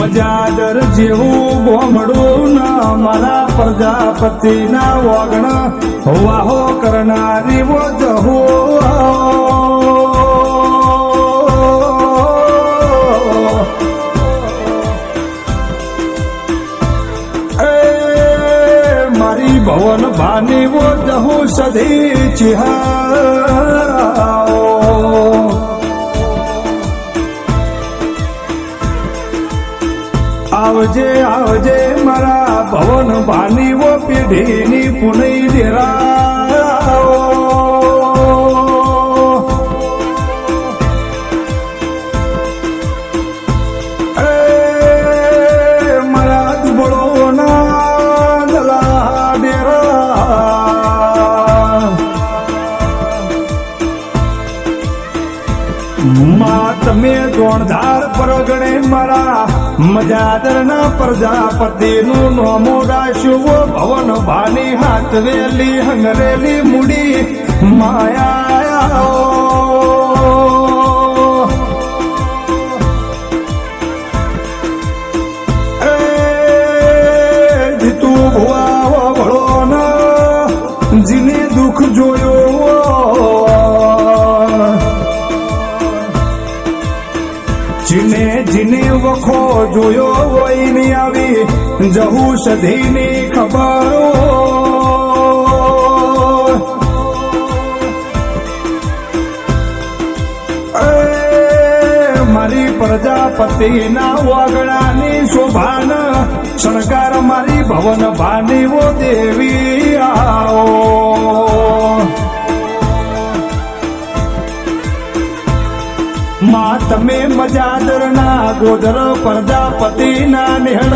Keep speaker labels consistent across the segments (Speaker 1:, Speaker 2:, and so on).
Speaker 1: મજાદર જેવું ગોમડું ના મારા પ્રજાપતિ ના વગણ વાહો કરનારી વો જહો મારી ભવન ભાની વો જહો સધી ચિહારાઓ આવજે આવજે મારા ભવન ભાની વો પેઢીની પુનઈ દેરાઓ મારા દુબળોના દલા ડેરા માં તમે દોણધાર પરગણે મારા મજાદરના પ્રજાપતિનું નોમો રાશ્યું ભવન ભાની હાથવેલી હંગરેલી મૂડી માયા જીતું ભુવા ભળો ના જીને દુઃખ જોયો જીને જીને વખો જોયો હોય ની આવી જહુ સધીની ખબરો મારી પ્રજાપતિના વાગડાની શોભાન શણગાર મારી ભવન ભાની વો દેવી આવો માં તમે મજાદરના ગોધર પ્રજાપતિના નેહળ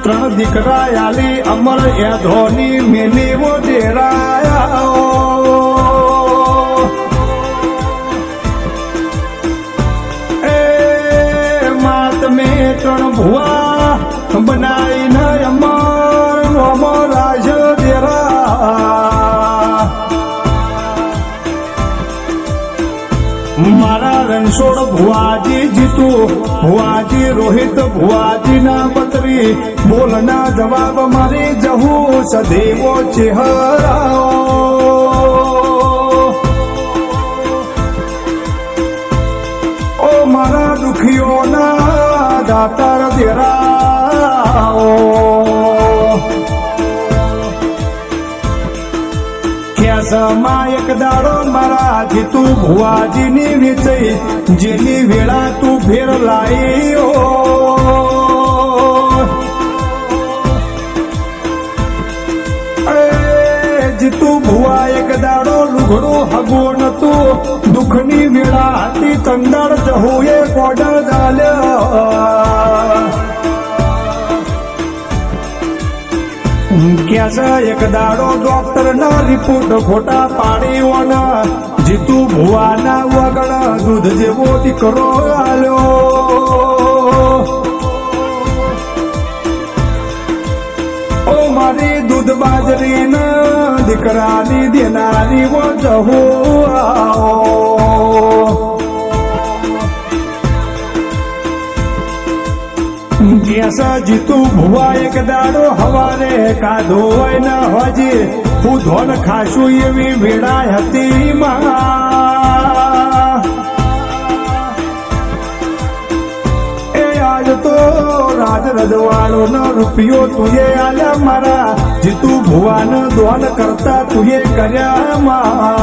Speaker 1: ત્રણ દીકરા આલી અમર એ ધોની મેલી વો ડેરાયા એ માં તમે ત્રણ ભુવા બનાવીને અમર રાજ ડેરા મારા રણછોડ ભુવાજી જીતું ભુવાજી રોહિત ભુવાજી ના પત્રી બોલના જવાબ મારી જહુ સદેવો ચેહરાઓ ઓ મારા દુખીઓના દાતાર દેરાઓ એક દાડો મારા જીતું ભુવાજીની વેચઈ જેની વેળા તું ફેર લાયો જીતું ભુવા એક દાડો લુગડો હગો નતું દુઃખની વેળા હતી તંદર જહોએ કોડર ચાલ્યા ક્યાં એક દાડો ડોક્ટર ના રિપોર્ટ ખોટા પાડીઓના જીતું ભુવાના વગણ દૂધ જેવો દીકરો આલ્યો ઓ મારી દૂધ બાજરી ના દીકરાની દેનારી વો જહો આવો કેસા જીતું ભુવા એક દાડો હવારે કાધો હોય ન હજી હું ધોન ખાશું એવી વેળા હતી એ આજ તો રાજ રજવાડો નો રૂપિયો તુએ આલ્યા મારા જીતું ભુવાન દોન કરતા તુએ કર્યા માં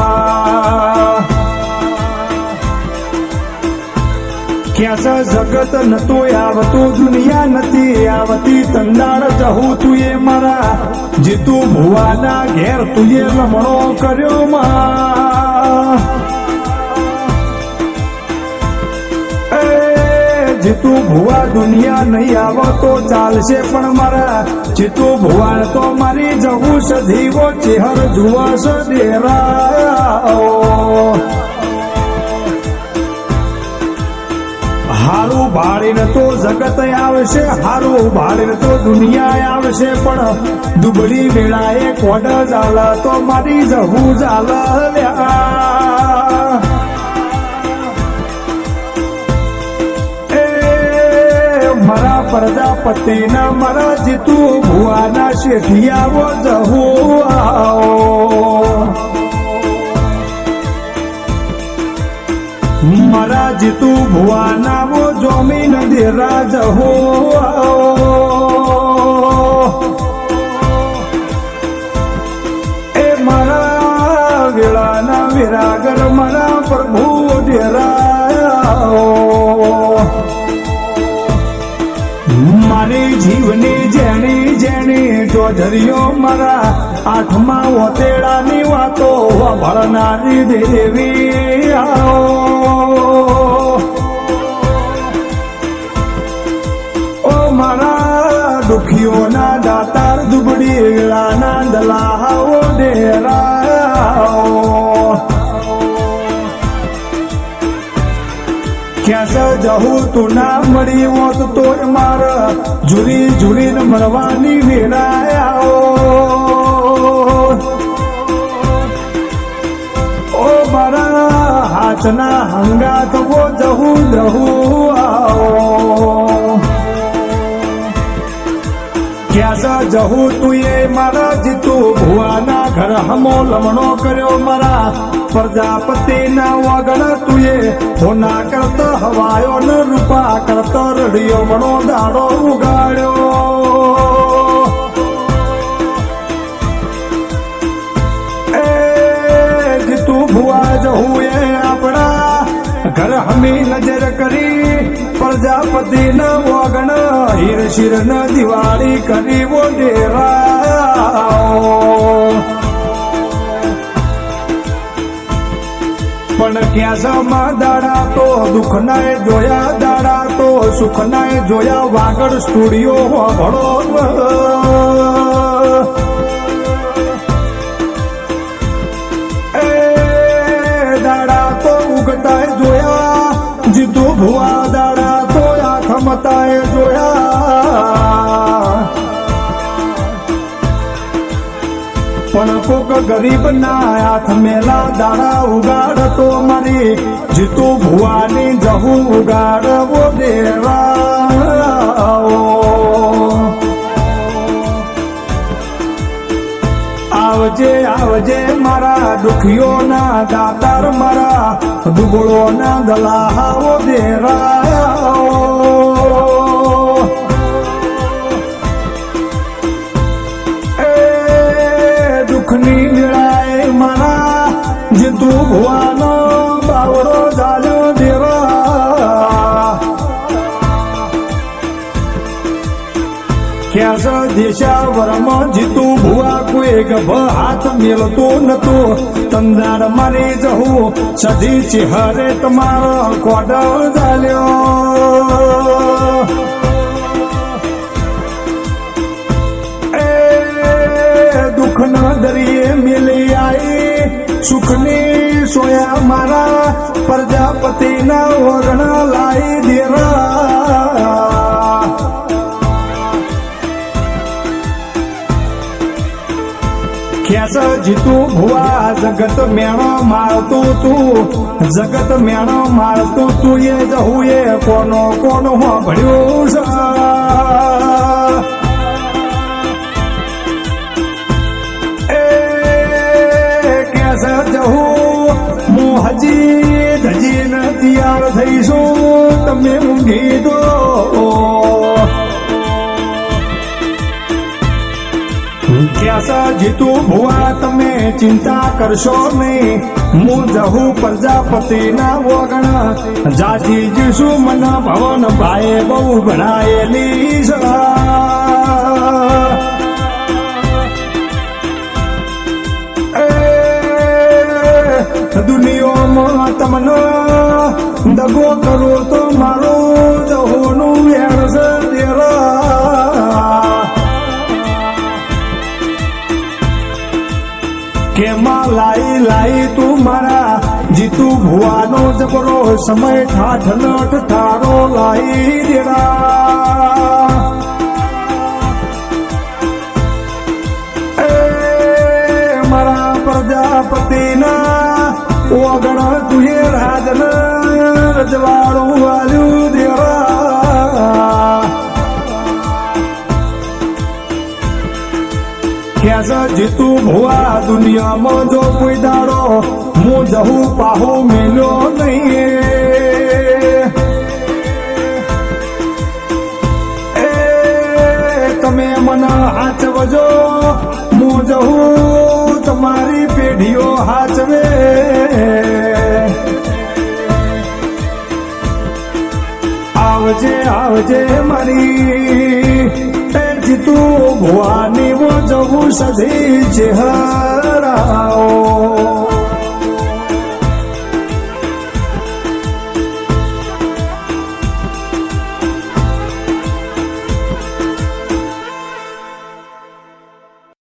Speaker 1: ક્યાં જગત નતું આવતું દુનિયા નથી આવતી તંદાળ જહું તુએ મારા જીતું ભુવાના ઘેર તુએ લમણો કર્યો માં જીતું ભુવા દુનિયા નહીં આવો તો ચાલશે પણ મારા જીતું ભુવાન તો મારી જવું સધીવો ચેહર જુવાસ ડેરા હારું ભાળીને તો જગત આવશે, હારું ભાળીને તો દુનિયા આવશે, પણ દુબળી વેળાએ કોડ ચાલે તો મારી જહું ચાલે મારા પ્રજાપતિના મારા જીતુ ભુવાના શેઠિયાઓ જહું આવો મારા જીતુ ભુવાના વો જમીન દેરા જહો એ મારા વેળાના વિરાગર મારા પ્રભુ ડેરા મારી જીવની જેણી જેણી જોધરીઓ મારા આઠમા ઓતેડાની વાતો ભળનારી દેવી ઓ મારા દુખીઓના દાતાર દુબળી વેળાના દલાહાઓ ડેરા ક્યાં જહું તું ના મળી હોત તો મારા જુરી જુરીને મરવાની વેળાઓ ઓ મારા હાથના હંગાત વો જહું જહું આવો ક્યાં જહું તું એ મારા જીતુ ભુવાના ઘર હમો લમણો કર્યો મારા પ્રજાપતિના વગણ તુએ હોના કરતો હવાયો ન રૂપા કરતો રડિયો મણો દાડો ઉગાડ્યો એ જીતુ ભુવા જહું એ આપણા ઘર હમી નજર કરી પ્રજાપતિના વગણ હીર શિર ન દિવાળી કરી વો ડેરા પણ ક્યાં સમા દાડા તો દુઃખ નાય જોયા દાડા તો સુખ નાય જોયા વાગડ સ્ટુડિયો ભળો એ દાડા તો ઉગતા જોયા જીતુ ભુવા દાડા તો આથમતા જોયા પણ કોક ગરીબ ના હાથ મેલા દાડા ઉગાડતો મારી જીતુ ભુવાની જહું ઉગાડવો દેવા આવજે આવજે મારા દુખીઓના દાતાર મારા દુબળોના દલાહાઓ દેરા દુઃખની વેળાએ મારા જીતુ ભુવાનો બાવડો જાલ્યો દેવા ક્યાં દેશાવરમાં જીતુ ભુવા કોઈ ગભ હાથ મેલતો નતો તંદાર મારી જહું સધી ચહેરે તમારો કોડ ચાલ્યો દુઃખના દરિયે મિલી આઈ સુખની સોયા મારા પ્રજાપતિના વગણા લાઈ દેરા ક્યાં જીતુ ભુવા જગત મેણો મારતું તું જગત મેણો મારતું તું એ જહું એ કોનો કોનો ભળ્યું છે જહું હું હજી ધજીને તૈયાર થઈશું તમે ઊંઘી દો ક્યાં જીતુ ભુવા તમે ચિંતા કરશો નહીં હું જહું પ્રજાપતિના વગણ જાજી જીશું મને ભવન ભાઈ બહુ ભણાયેલી દુનિયામાં તમને દગો કરો તો મારો જહોનું વેણ કેમાં લાઈ લાઈ તું મારા જીતુ ભુવાનો જબરો સમય ઠાઠ નઠ ઠારો લાઈ દેરા મારા પ્રજાપતિના ઓગણ તુએ રાજન રજવાડું વાલ્યું દેરા ક્યાં જીતુ ભુવા દુનિયામાં જો કોઈ દાડો હું જહું પાહુ મેલ્યો નહીં તમે મને હાચવજો હું જહું તમારી પેઢીઓ હાચવે આવજે આવજે મારી જીતુ ભુવાની હું જવું સધી ચહેરાઓ